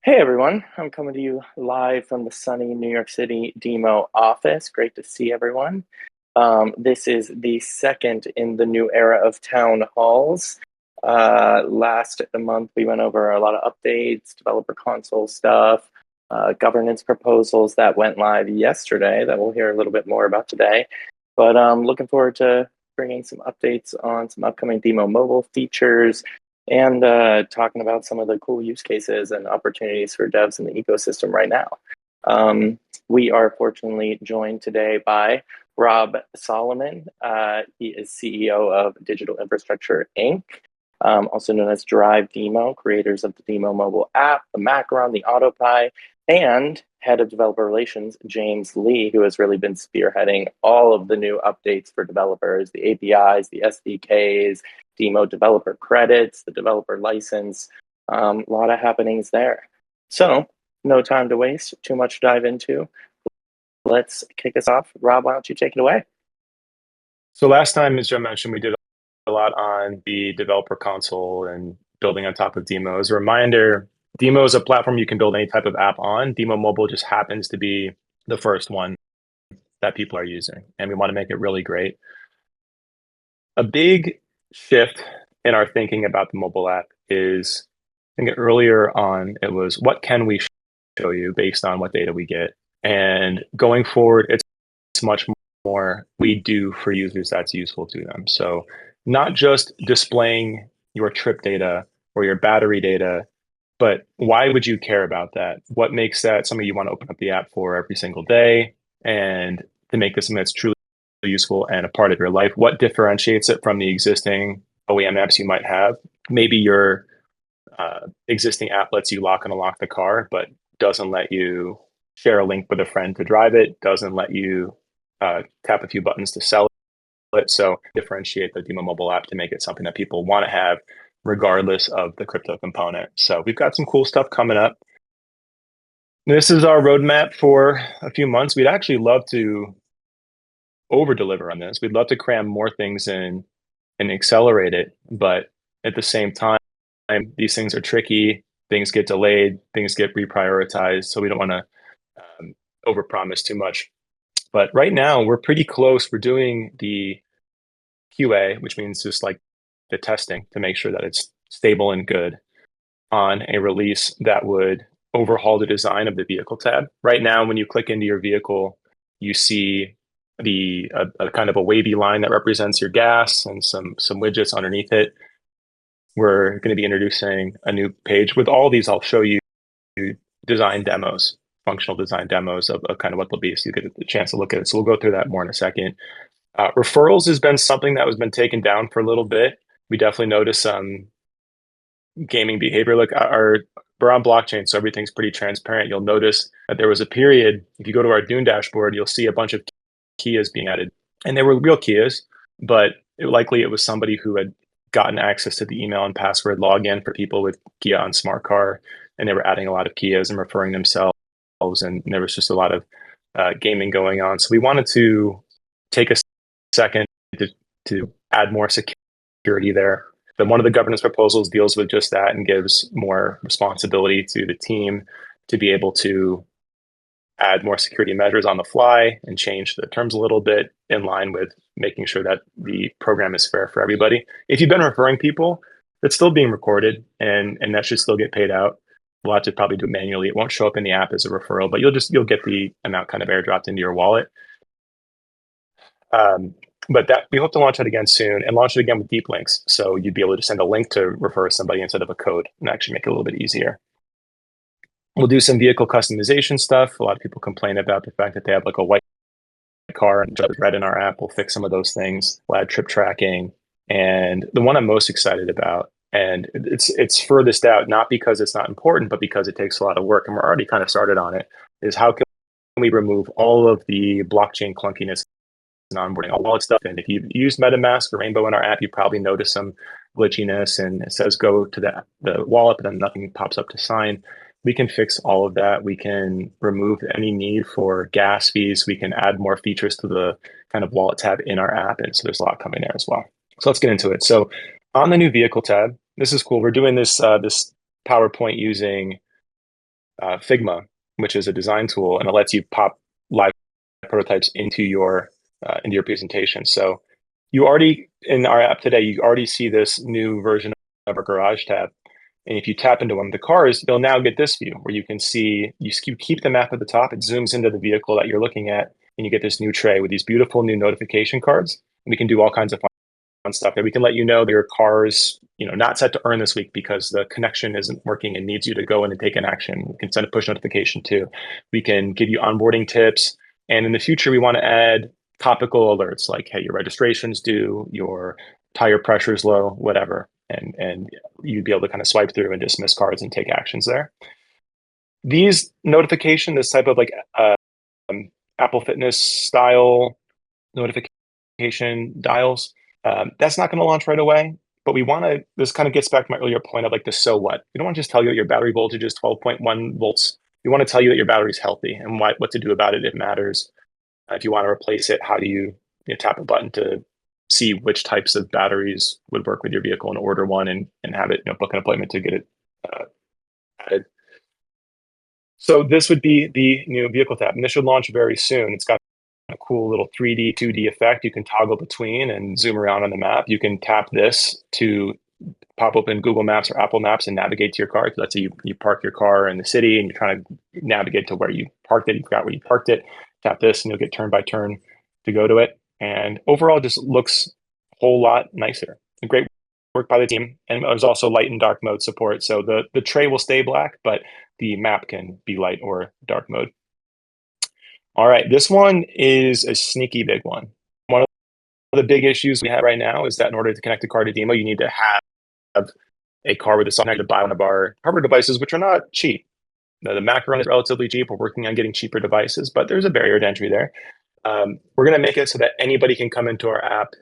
Hey everyone, I'm coming to you live from the sunny New York City DIMO office. Great to see everyone. This is the second in the new era of town halls. Last month, we went over a lot of updates, developer console stuff, governance proposals that went live yesterday that we'll hear a little bit more about today. But looking forward to bringing some updates on some upcoming DIMO mobile features, and talking about some of the cool use cases and opportunities for devs in the ecosystem right now. We are fortunately joined today by Rob Solomon. He is CEO of Digital Infrastructure Inc., also known as Drive DIMO, creators of the DIMO mobile app, the Macaron, the AutoPie, and head of developer relations, James Lee, who has really been spearheading all of the new updates for developers, the APIs, the SDKs, DIMO developer credits, the developer license, a lot of happenings there. So no time to waste, too much to dive into. Let's kick us off. Rob, why don't you take it away? So last time, as Joe mentioned, we did a lot on the developer console and building on top of DIMO. As a reminder, DIMO is a platform you can build any type of app on. DIMO Mobile just happens to be the first one that people are using, and we want to make it really great. A big shift in our thinking about the mobile app is, I think earlier on, it was what can we show you based on what data we get? And going forward, it's much more we do for users that's useful to them. So not just displaying your trip data or your battery data, but why would you care about that? What makes that something you want to open up the app for every single day? And to make this something that's truly useful and a part of your life, what differentiates it from the existing OEM apps you might have? Maybe your existing app lets you lock and unlock the car, but doesn't let you share a link with a friend to drive it, doesn't let you tap a few buttons to sell it. So differentiate the DIMO mobile app to make it something that people want to have regardless of the crypto component. So we've got some cool stuff coming up. This is our roadmap for a few months. We'd actually love to over deliver on this. We'd love to cram more things in and accelerate it. But at the same time, these things are tricky. Things get delayed, things get reprioritized. So we don't want to overpromise too much. But right now, we're pretty close. We're doing the QA, which means just like the testing to make sure that it's stable and good on a release that would overhaul the design of the vehicle tab. Right now, when you click into your vehicle, you see a kind of a wavy line that represents your gas and some widgets underneath it. We're going to be introducing a new page. With all these, I'll show you design demos, functional design demos of kind of what they'll be, so you get a chance to look at it. So we'll go through that more in a second. Referrals has been something that has been taken down for a little bit. We definitely noticed some gaming behavior. Like we're on blockchain, so everything's pretty transparent. You'll notice that there was a period, if you go to our Dune dashboard, you'll see a bunch of Kias being added. And they were real Kias, but likely it was somebody who had gotten access to the email and password login for people with Kia on Smart Car, and they were adding a lot of Kias and referring themselves, and there was just a lot of gaming going on. So we wanted to take a second to add more security there. But one of the governance proposals deals with just that and gives more responsibility to the team to be able to add more security measures on the fly and change the terms a little bit in line with making sure that the program is fair for everybody. If you've been referring people, it's still being recorded and that should still get paid out. We'll have to probably do it manually. It won't show up in the app as a referral, but you'll get the amount kind of airdropped into your wallet. But that we hope to launch that again soon and launch it again with deep links. So you'd be able to send a link to refer somebody instead of a code and actually make it a little bit easier. We'll do some vehicle customization stuff. A lot of people complain about the fact that they have like a white car and just red in our app. We'll fix some of those things. We'll add trip tracking. And the one I'm most excited about, and it's furthest out, not because it's not important, but because it takes a lot of work, and we're already kind of started on it, is how can we remove all of the blockchain clunkiness and onboarding, all wallet stuff. And if you've used MetaMask or Rainbow in our app, you probably notice some glitchiness and it says go to the wallet, but then nothing pops up to sign. We can fix all of that. We can remove any need for gas fees. We can add more features to the kind of wallet tab in our app. And so there's a lot coming there as well. So let's get into it. So on the new vehicle tab, this is cool. We're doing this PowerPoint using Figma, which is a design tool, and it lets you pop live prototypes into your presentation. So you already in our app today, you already see this new version of our Garage tab. And if you tap into one of the cars, you'll now get this view where you can see you keep the map at the top. It zooms into the vehicle that you're looking at, and you get this new tray with these beautiful new notification cards. And we can do all kinds of fun stuff there. We can let you know that your car is, not set to earn this week because the connection isn't working and needs you to go in and take an action. We can send a push notification too. We can give you onboarding tips. And in the future, we want to add topical alerts like, hey, your registration's due, your tire pressure is low, whatever. And you'd be able to kind of swipe through and dismiss cards and take actions there. These notification, this type of like Apple Fitness style notification dials, that's not going to launch right away. But we want to, this kind of gets back to my earlier point of like the so what. We don't want to just tell you that your battery voltage is 12.1 volts. We want to tell you that your battery is healthy and what to do about it. It matters. If you want to replace it, how do you tap a button to see which types of batteries would work with your vehicle and order one and have it, book an appointment to get it added. So this would be the new vehicle tab, and this should launch very soon. It's got a cool little 3D, 2D effect you can toggle between and zoom around on the map. You can tap this to pop open Google Maps or Apple Maps and navigate to your car. So let's say you park your car in the city and you're trying to navigate to where you parked it. You forgot where you parked it. Tap this and you'll get turn by turn to go to it. And overall, just looks a whole lot nicer. Great work by the team. And there's also light and dark mode support. So the tray will stay black, but the map can be light or dark mode. All right, this one is a sneaky big one. One of the big issues we have right now is that in order to connect a car to DIMO, you need to have a car with a software to buy one of our hardware devices, which are not cheap. The Macaron is relatively cheap. We're working on getting cheaper devices, but there's a barrier to entry there. We're going to make it so that anybody can come into our app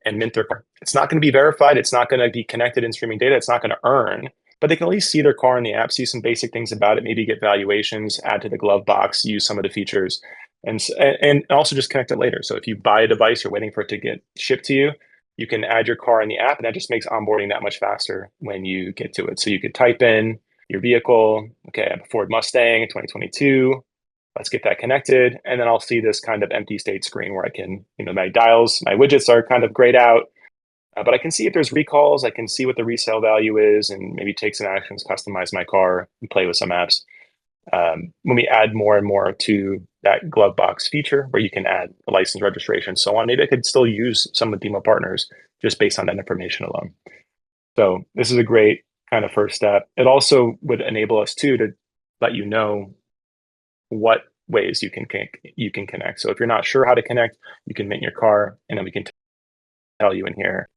and mint their car. It's not going to be verified. It's not going to be connected in streaming data. It's not going to earn, but they can at least see their car in the app, see some basic things about it, maybe get valuations, add to the glove box, use some of the features, and also just connect it later. So if you buy a device, you're waiting for it to get shipped to you, you can add your car in the app, and that just makes onboarding that much faster when you get to it. So you could type in your vehicle. Okay, I have a Ford Mustang 2022. Let's get that connected. And then I'll see this kind of empty state screen where I can, my dials, my widgets are kind of grayed out, but I can see if there's recalls. I can see what the resale value is and maybe take some actions, customize my car, and play with some apps. When we add more and more to that glove box feature where you can add a license registration, so on, maybe I could still use some of DIMO partners just based on that information alone. So this is a great kind of first step. It also would enable us too to let you know what ways you can connect. So if you're not sure how to connect, you can mint your car, and then we can tell you in here,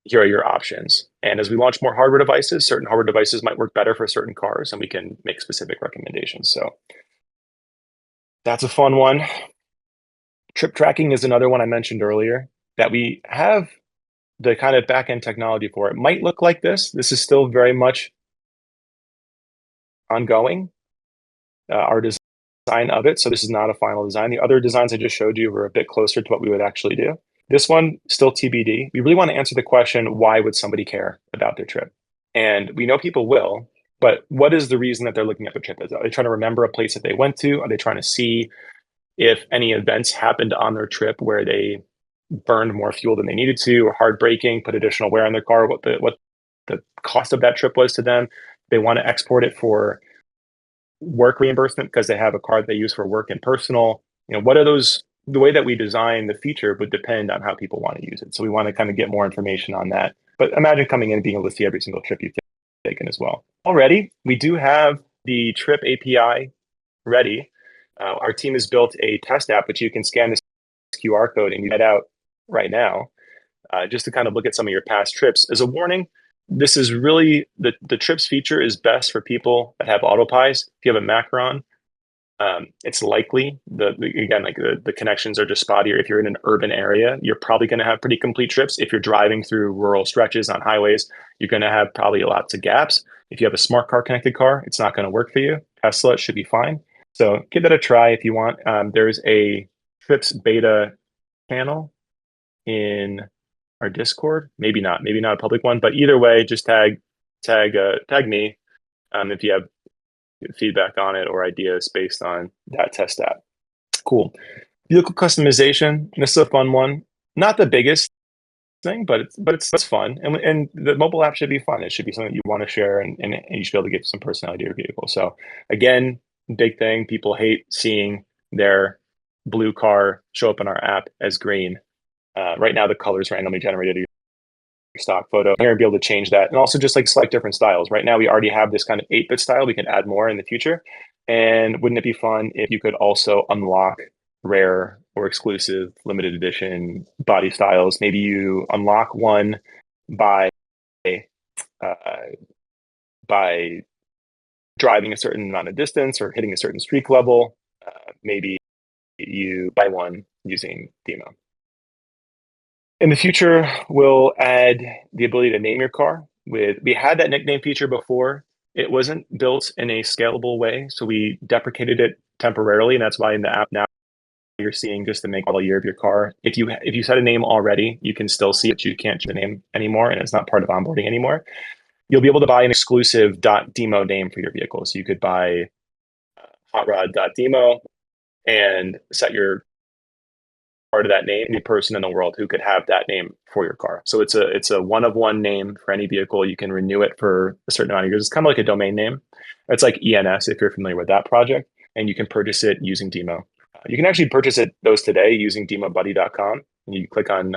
here are your options. And as we launch more hardware devices, certain hardware devices might work better for certain cars, and we can make specific recommendations. So that's a fun one. Trip tracking is another one I mentioned earlier that we have the kind of back-end technology for. It might look like this. This is still very much ongoing, our design of it. So this is not a final design. The other designs I just showed you were a bit closer to what we would actually do. This one, still TBD. We really want to answer the question, why would somebody care about their trip? And we know people will, but what is the reason that they're looking at their trip? Are they trying to remember a place that they went to? Are they trying to see if any events happened on their trip where they burned more fuel than they needed to, or hard braking, put additional wear on their car, what the cost of that trip was to them? They want to export it for work reimbursement because they have a car that they use for work and personal. What are those? The way that we design the feature would depend on how people want to use it. So we want to kind of get more information on that. But imagine coming in and being able to see every single trip you've taken as well. Already, we do have the trip API ready. Our team has built a test app, which you can scan this QR code and you get out right now, just to kind of look at some of your past trips. As a warning, this is really the trips feature is best for people that have autopies. If you have a Macaron, it's likely the connections are just spotty. Or if you're in an urban area, you're probably going to have pretty complete trips. If you're driving through rural stretches on highways, you're going to have probably lots of gaps. If you have a smart car connected car, it's not going to work for you. Tesla should be fine. So give that a try if you want. There's a trips beta channel in our Discord. Maybe not a public one, but either way, just tag me if you have get feedback on it or ideas based on that test app. Cool. Vehicle customization. This is a fun one. Not the biggest thing, but it's fun. And the mobile app should be fun. It should be something that you want to share, and you should be able to give some personality to your vehicle. So again, big thing. People hate seeing their blue car show up in our app as green. Right now, the color is randomly generated stock photo. You're gonna be able to change that, and also just like select different styles. Right now, we already have this kind of 8-bit style. We can add more in the future. And wouldn't it be fun if you could also unlock rare or exclusive limited edition body styles? Maybe you unlock one by uh, by driving a certain amount of distance or hitting a certain streak level. Maybe you buy one using DIMO. In the future, we'll add the ability to name your car. We had that nickname feature before. It wasn't built in a scalable way, so we deprecated it temporarily, and that's why in the app now you're seeing just the make, model, year of your car. If you set a name already, you can still see it. You can't change the name anymore, and it's not part of onboarding anymore. You'll be able to buy an exclusive .demo name for your vehicle. So you could buy hotrod.demo and set your part of that name, any person in the world who could have that name for your car. So it's a one of one name for any vehicle. You can renew it for a certain amount of years. It's kind of like a domain name. It's like ENS if you're familiar with that project, and you can purchase it using DIMO. You can actually purchase those today using demobuddy.com. And you click on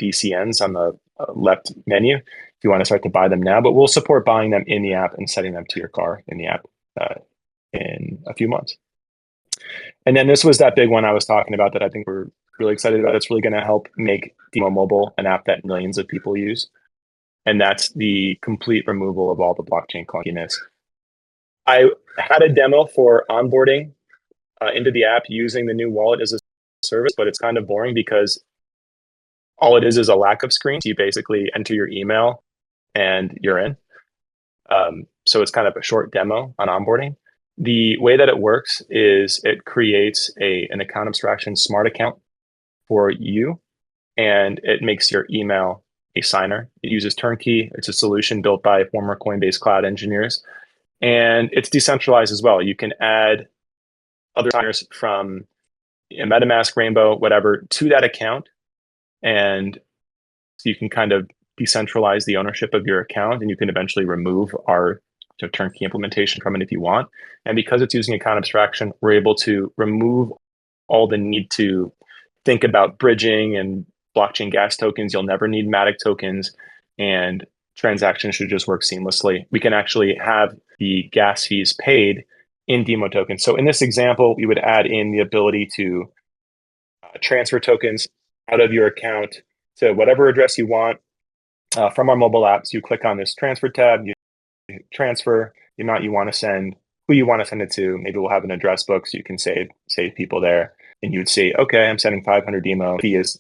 DCNs on the left menu if you want to start to buy them now. But we'll support buying them in the app and setting them to your car in the app in a few months. And then this was that big one I was talking about that I think we're really excited about. It's really going to help make DIMO Mobile an app that millions of people use. And that's the complete removal of all the blockchain clunkiness. I had a demo for onboarding into the app using the new wallet as a service, but it's kind of boring because all it is a lack of screens. You basically enter your email and you're in. So it's kind of a short demo on onboarding. The way that it works is it creates an account abstraction smart account for you, and it makes your email a signer. It uses Turnkey. It's a solution built by former Coinbase cloud engineers, and it's decentralized as well. You can add other signers from MetaMask, Rainbow, whatever, to that account, and so you can kind of decentralize the ownership of your account, and you can eventually remove our turnkey implementation from it if you want. And because it's using account abstraction, we're able to remove all the need to think about bridging and blockchain gas tokens. You'll never need Matic tokens, and transactions should just work seamlessly. We can actually have the gas fees paid in DIMO tokens. So in this example, we would add in the ability to transfer tokens out of your account to whatever address you want from our mobile apps. You click on this transfer tab, you transfer the amount you want to send, who you want to send it to. Maybe we'll have an address book so you can save people there. And you would say, okay, I'm sending 500 DIMO. Fee is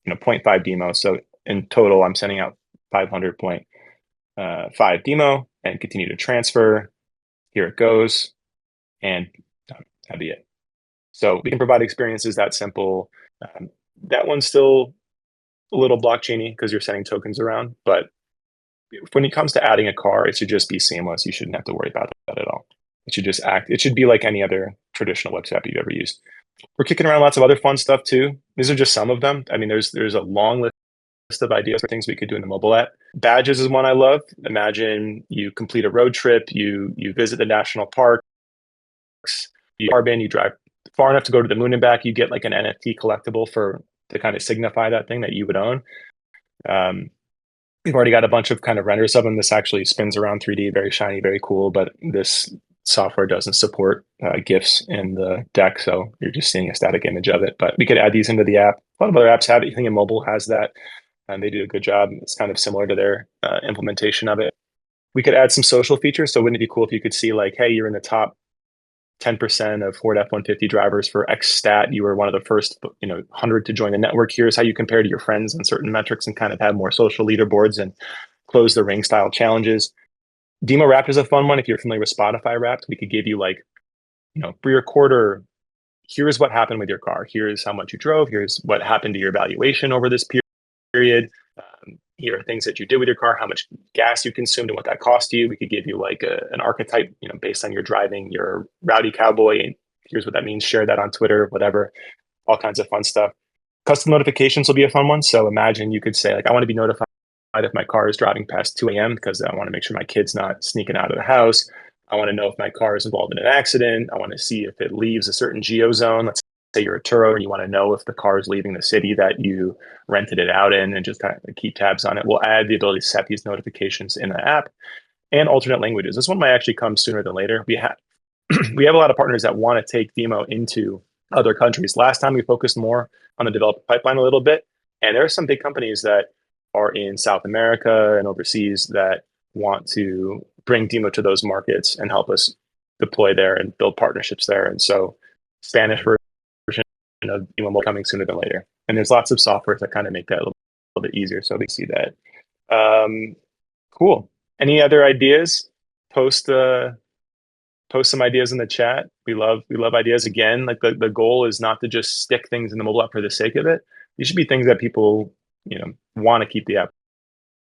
0.5 DIMO. So in total, I'm sending out 500.5 DIMO and continue to transfer. Here it goes. And that'd be it. So we can provide experiences that simple. That one's still a little blockchainy because you're sending tokens around. But when it comes to adding a car, it should just be seamless. You shouldn't have to worry about that at all. It should just act. It should be like any other traditional website app you've ever used. We're kicking around lots of other fun stuff too. These are just some of them. I mean, there's a long list of ideas for things we could do in the mobile app. Badges is one I love. Imagine you complete a road trip, you visit the national parks, you carbon, you drive far enough to go to the moon and back, you get like an NFT collectible to kind of signify that thing that you would own. We've already got a bunch of kind of renders of them. This actually spins around 3D, very shiny, very cool, but this software doesn't support GIFs in the deck, so you're just seeing a static image of it. But we could add these into the app. A lot of other apps have it. I think in mobile has that, and they do a good job. It's kind of similar to their implementation of it. We could add some social features. So wouldn't it be cool if you could see like, hey, you're in the top 10% of Ford F-150 drivers for X stat. You were one of the first 100 to join the network. Here's how you compare to your friends on certain metrics, and kind of have more social leaderboards and close the ring style challenges. DIMO Wrapped is a fun one. If you're familiar with Spotify Wrapped, we could give you like, for your quarter, here's what happened with your car. Here's how much you drove. Here's what happened to your valuation over this period. here are things that you did with your car, how much gas you consumed, and what that cost you. We could give you like an archetype, based on your driving. You're a rowdy cowboy, and here's what that means. Share that on Twitter, whatever. All kinds of fun stuff. Custom notifications will be a fun one. So imagine you could say, like, I want to be notified if my car is driving past 2 a.m. because I want to make sure my kid's not sneaking out of the house. I want to know if my car is involved in an accident. I want to see if it leaves a certain geo zone. Let's say you're a Turo and you want to know if the car is leaving the city that you rented it out in, and just kind of keep tabs on it. We'll add the ability to set these notifications in the app, and alternate languages. This one might actually come sooner than later. We have a lot of partners that want to take DIMO into other countries. Last time we focused more on the developer pipeline a little bit, and there are some big companies that are in South America and overseas that want to bring DIMO to those markets and help us deploy there and build partnerships there. And so Spanish version of DIMO will be coming sooner than later. And there's lots of software that kind of make that a little bit easier. So we see that. Cool. Any other ideas? Post some ideas in the chat. We love ideas. Again, like the goal is not to just stick things in the mobile app for the sake of it. These should be things that people want to keep the app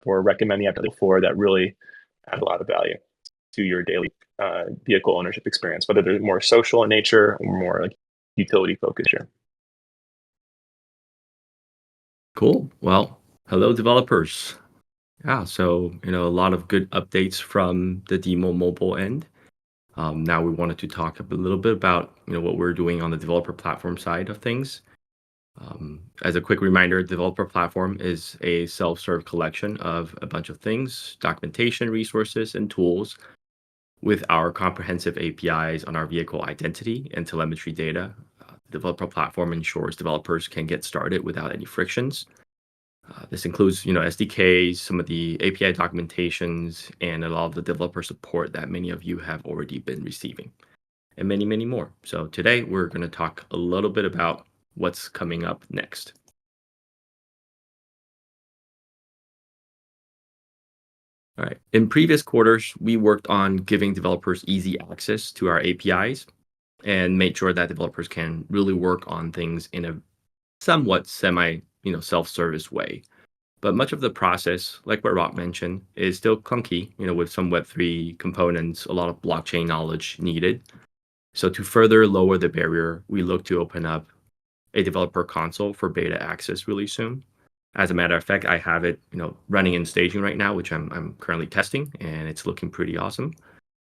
or recommend the app for, that really add a lot of value to your daily vehicle ownership experience, whether they're more social in nature or more like utility focused here. Cool. Well, hello developers. Yeah, so a lot of good updates from the DIMO mobile end. Now we wanted to talk a little bit about what we're doing on the developer platform side of things. As a quick reminder, developer platform is a self-serve collection of a bunch of things, documentation, resources, and tools with our comprehensive APIs on our vehicle identity and telemetry data. Developer platform ensures developers can get started without any frictions. This includes, SDKs, some of the API documentations, and a lot of the developer support that many of you have already been receiving, and many, many more. So today we're going to talk a little bit about what's coming up next. All right. In previous quarters, we worked on giving developers easy access to our APIs and made sure that developers can really work on things in a somewhat self-service way. But much of the process, like what Rob mentioned, is still clunky, with some Web3 components, a lot of blockchain knowledge needed. So to further lower the barrier, we look to open up a developer console for beta access really soon. As a matter of fact, I have it, running in staging right now, which I'm currently testing, and it's looking pretty awesome,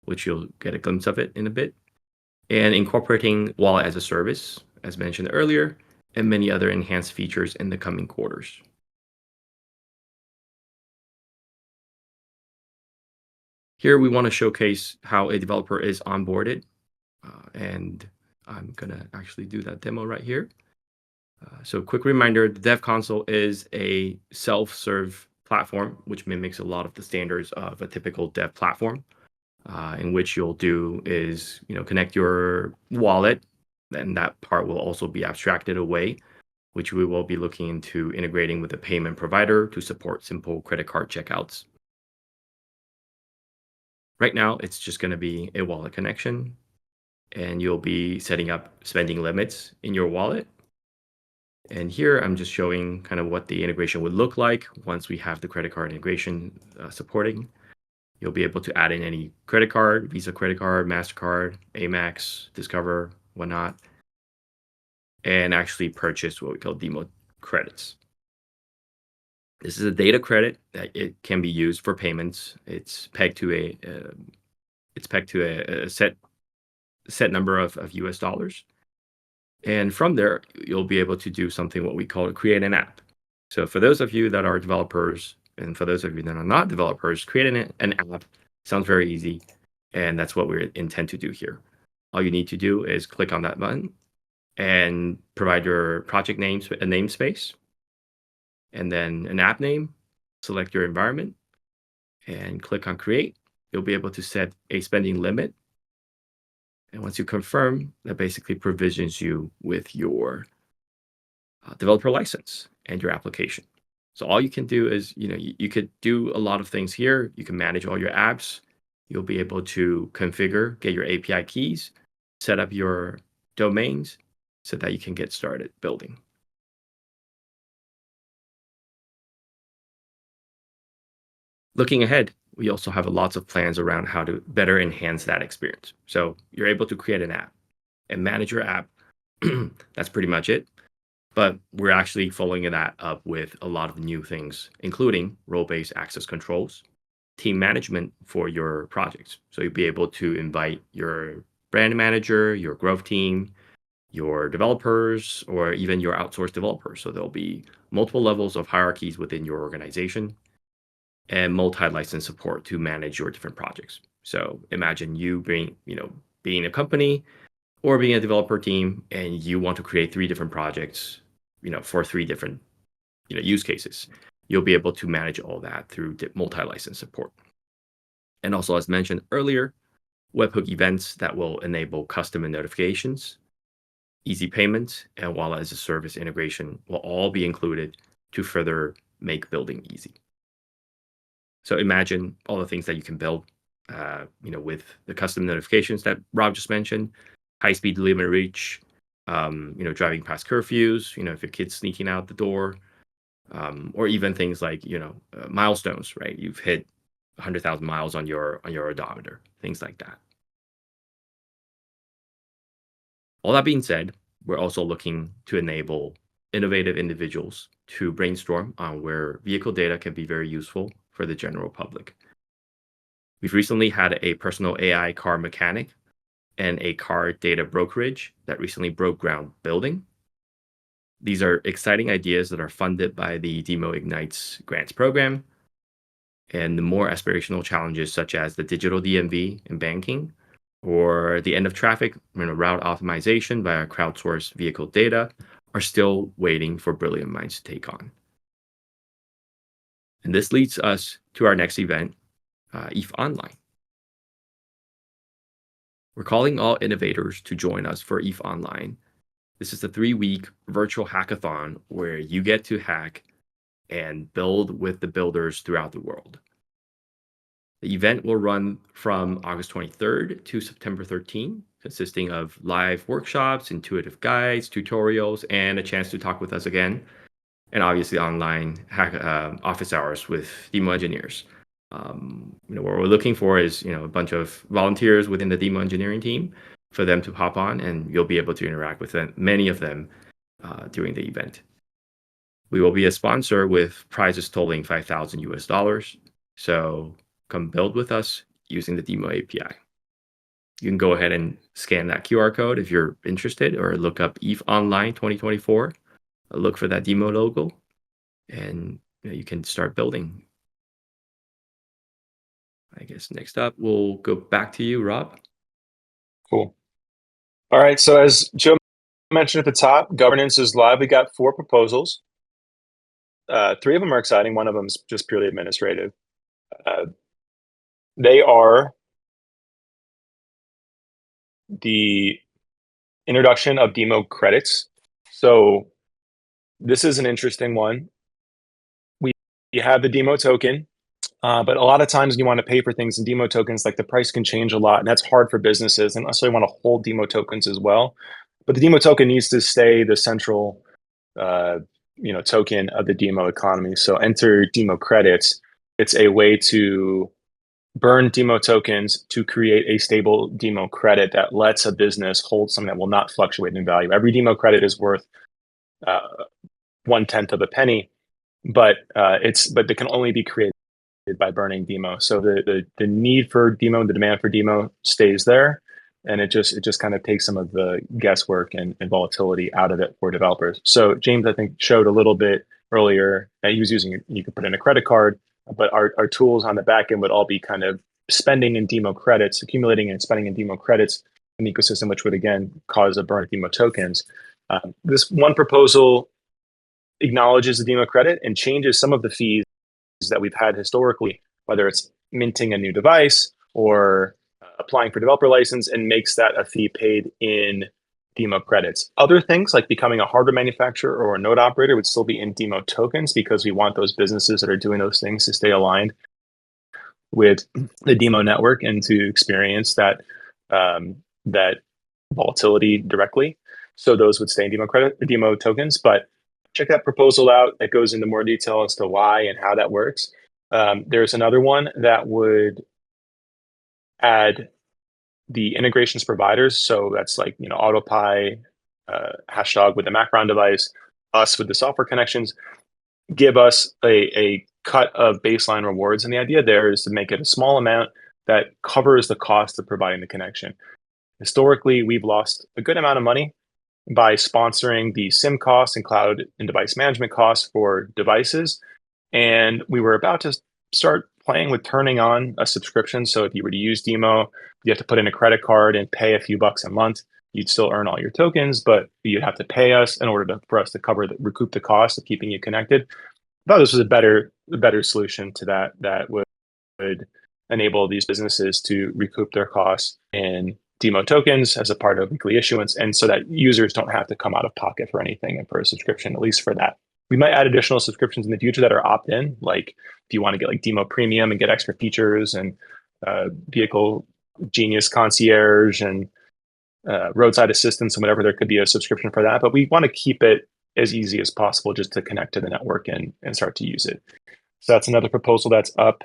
which you'll get a glimpse of it in a bit. And incorporating wallet as a service, as mentioned earlier, and many other enhanced features in the coming quarters. Here we want to showcase how a developer is onboarded, and I'm going to actually do that demo right here. So quick reminder, the Dev Console is a self-serve platform, which mimics a lot of the standards of a typical dev platform, in which you'll do is, connect your wallet, and that part will also be abstracted away, which we will be looking into integrating with a payment provider to support simple credit card checkouts. Right now, it's just going to be a wallet connection, and you'll be setting up spending limits in your wallet. And here I'm just showing kind of what the integration would look like once we have the credit card integration supporting. You'll be able to add in any credit card, Visa credit card, MasterCard, Amex, Discover, whatnot, and actually purchase what we call DIMO credits. This is a data credit that it can be used for payments. It's pegged to a set number of US dollars. And from there, you'll be able to do something what we call create an app. So for those of you that are developers, and for those of you that are not developers, creating an app sounds very easy. And that's what we intend to do here. All you need to do is click on that button and provide your project name, a namespace, and then an app name, select your environment, and click on create. You'll be able to set a spending limit. And once you confirm, that basically provisions you with your developer license and your application. So all you can do is, you could do a lot of things here. You can manage all your apps. You'll be able to configure, get your API keys, set up your domains so that you can get started building. Looking ahead, we also have lots of plans around how to better enhance that experience. So you're able to create an app and manage your app. That's pretty much it. But we're actually following that up with a lot of new things, including role-based access controls, team management for your projects. So you'll be able to invite your brand manager, your growth team, your developers, or even your outsourced developers. So there'll be multiple levels of hierarchies within your organization and multi-license support to manage your different projects. So imagine you being a company or being a developer team, and you want to create 3 different projects, for 3 different, use cases. You'll be able to manage all that through multi-license support. And also, as mentioned earlier, webhook events that will enable custom and notifications, easy payments, and wallet as a service integration will all be included to further make building easy. So imagine all the things that you can build, with the custom notifications that Rob just mentioned, high-speed limit reach, driving past curfews, if your kid's sneaking out the door, or even things like, milestones, right? You've hit 100,000 miles on your odometer, things like that. All that being said, we're also looking to enable innovative individuals to brainstorm on where vehicle data can be very useful for the general public. We've recently had a personal AI car mechanic and a car data brokerage that recently broke ground building. These are exciting ideas that are funded by the DIMO Ignites grants program. And the more aspirational challenges, such as the digital DMV in banking, or the end of traffic route optimization via crowdsourced vehicle data, are still waiting for brilliant minds to take on. And this leads us to our next event, EthOnline. We're calling all innovators to join us for EthOnline. This is a 3-week virtual hackathon where you get to hack and build with the builders throughout the world. The event will run from August 23rd to September 13th, consisting of live workshops, intuitive guides, tutorials, and a chance to talk with us again. And obviously online office hours with DIMO engineers. What we're looking for is a bunch of volunteers within the DIMO engineering team for them to hop on, and you'll be able to interact with them, many of them during the event. We will be a sponsor with prizes totaling $5,000. So come build with us using the DIMO API. You can go ahead and scan that QR code if you're interested, or look up EthOnline 2024. Look for that DIMO logo, and you can start building. I guess next up, we'll go back to you, Rob. Cool. All right. So as Joe mentioned at the top, governance is live. We got 4 proposals. 3 of them are exciting. One of them is just purely administrative. They are the introduction of DIMO credits. So this is an interesting one. You have the DIMO token, but a lot of times you want to pay for things in DIMO tokens, like the price can change a lot, and that's hard for businesses unless they want to hold DIMO tokens as well. But the DIMO token needs to stay the central token of the DIMO economy. So enter DIMO credits. It's a way to burn DIMO tokens to create a stable DIMO credit that lets a business hold something that will not fluctuate in value. Every DIMO credit is worth 1/10 of a penny, but they can only be created by burning DIMO. So the need for DIMO, the demand for DIMO stays there, and it just kind of takes some of the guesswork and volatility out of it for developers. So James, I think, showed a little bit earlier that he was using, you could put in a credit card, but our tools on the back end would all be kind of spending in DIMO credits, accumulating and spending in DIMO credits in the ecosystem, which would again cause a burn of DIMO tokens. This one proposal acknowledges the DIMO credit and changes some of the fees that we've had historically, whether it's minting a new device or applying for developer license, and makes that a fee paid in DIMO credits. Other things like becoming a hardware manufacturer or a node operator would still be in DIMO tokens, because we want those businesses that are doing those things to stay aligned with the DIMO network and to experience that volatility directly. So those would stay in DIMO tokens. But check that proposal out. It goes into more detail as to why and how that works. There's another one that would add the integrations providers. So that's like, AutoPie, Hashdog with the Macron device, us with the software connections, give us a cut of baseline rewards. And the idea there is to make it a small amount that covers the cost of providing the connection. Historically, we've lost a good amount of money by sponsoring the SIM costs and cloud and device management costs for devices. And we were about to start playing with turning on a subscription. So if you were to use DIMO, you have to put in a credit card and pay a few bucks a month. You'd still earn all your tokens, but you'd have to pay us in order for us to recoup the cost of keeping you connected. I thought this was a better solution to that would enable these businesses to recoup their costs in DIMO tokens as a part of weekly issuance, and so that users don't have to come out of pocket for anything and for a subscription, at least for that. We might add additional subscriptions in the future that are opt-in, like if you want to get like DIMO Premium and get extra features and Vehicle Genius Concierge and roadside assistance and whatever, there could be a subscription for that. But we want to keep it as easy as possible just to connect to the network and start to use it. So that's another proposal that's up.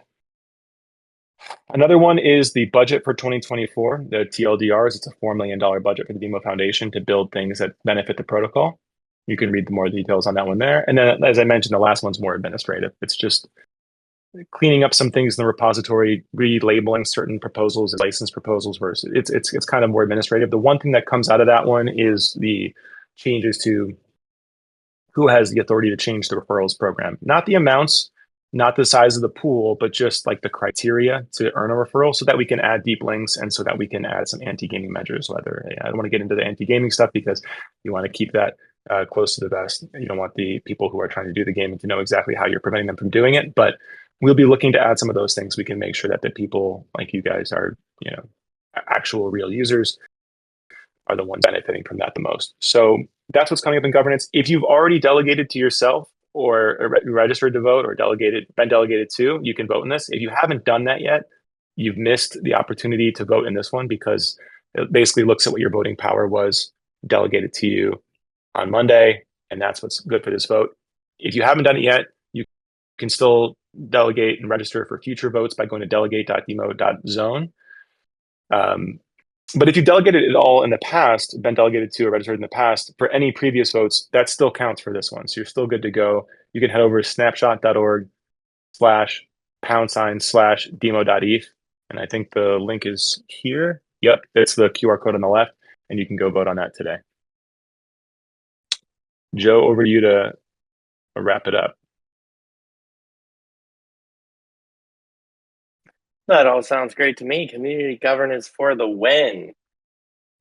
Another one is the budget for 2024, the TLDRs. It's a $4 million budget for the DIMO Foundation to build things that benefit the protocol. You can read the more details on that one there. And then, as I mentioned, the last one's more administrative. It's just cleaning up some things in the repository, relabeling certain proposals as license proposals versus it's kind of more administrative. The one thing that comes out of that one is the changes to who has the authority to change the referrals program. Not the amounts, not the size of the pool, but just like the criteria to earn a referral so that we can add deep links and so that we can add some anti-gaming measures. Whether I don't want to get into the anti-gaming stuff because you want to keep that close to the vest. You don't want the people who are trying to do the gaming to know exactly how you're preventing them from doing it. But we'll be looking to add some of those things. We can make sure that the people like you guys are, actual real users are the ones benefiting from that the most. So that's what's coming up in governance. If you've already delegated to yourself or registered to vote or been delegated to, you can vote in this. If you haven't done that yet, you've missed the opportunity to vote in this one because it basically looks at what your voting power was delegated to you on Monday, and that's what's good for this vote. If you haven't done it yet, you can still delegate and register for future votes by going to delegate.dimo.zone. But if you delegated it all in the past, been delegated to or registered in the past for any previous votes, that still counts for this one. So you're still good to go. You can head over to snapshot.org/#dimo.eth. And I think the link is here. Yep, it's the QR code on the left, and you can go vote on that today. Joe, over to you to wrap it up. That all sounds great to me. Community governance for the win.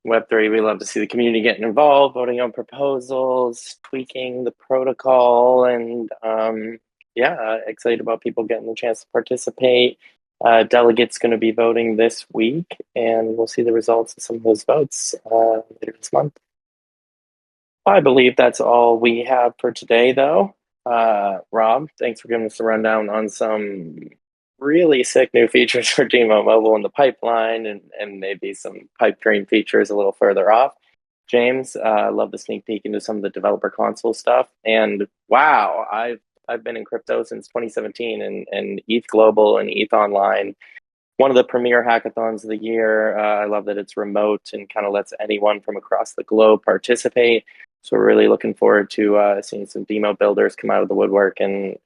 Web3, we love to see the community getting involved, voting on proposals, tweaking the protocol, and excited about people getting the chance to participate. Delegates going to be voting this week, and we'll see the results of some of those votes later this month. I believe that's all we have for today, though. Rob, thanks for giving us a rundown on some really sick new features for DIMO Mobile in the pipeline and maybe some pipe dream features a little further off. James, I love the sneak peek into some of the developer console stuff. And wow, I've been in crypto since 2017 and ETH Global and EthOnline, one of the premier hackathons of the year. I love that it's remote and kind of lets anyone from across the globe participate. So we're really looking forward to seeing some DIMO builders come out of the woodwork and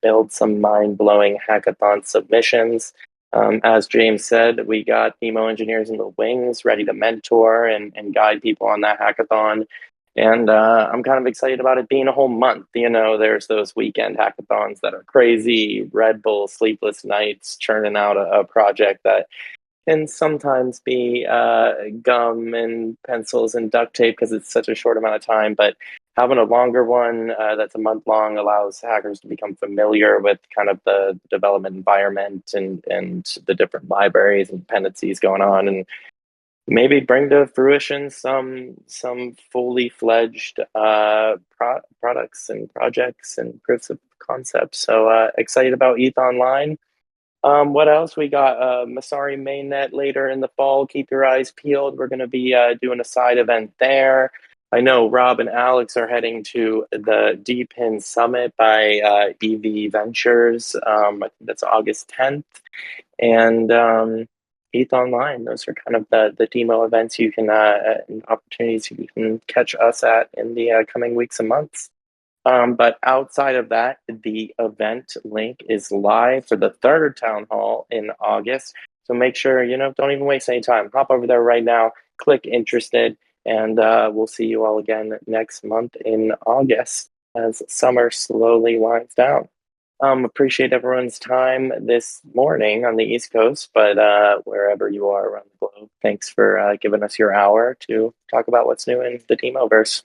build some mind-blowing hackathon submissions. As James said, we got DIMO engineers in the wings ready to mentor and guide people on that hackathon. And I'm kind of excited about it being a whole month. There's those weekend hackathons that are crazy, Red Bull, sleepless nights, churning out a project that can sometimes be gum and pencils and duct tape because it's such a short amount of time. But having a longer one that's a month long allows hackers to become familiar with kind of the development environment and the different libraries and dependencies going on, and maybe bring to fruition some fully fledged products and projects and proofs of concept. So excited about EthOnline. What else? We got Masari mainnet later in the fall. Keep your eyes peeled. We're going to be doing a side event there. I know Rob and Alex are heading to the DPIN Summit by EV Ventures. I think that's August 10th. And EthOnline. Those are kind of the DIMO events you can and opportunities you can catch us at in the coming weeks and months. But outside of that, the event link is live for the third town hall in August. So make sure, don't even waste any time. Hop over there right now, click interested, and we'll see you all again next month in August as summer slowly winds down. Appreciate everyone's time this morning on the East Coast, but wherever you are around the globe, thanks for giving us your hour to talk about what's new in the DIMOverse.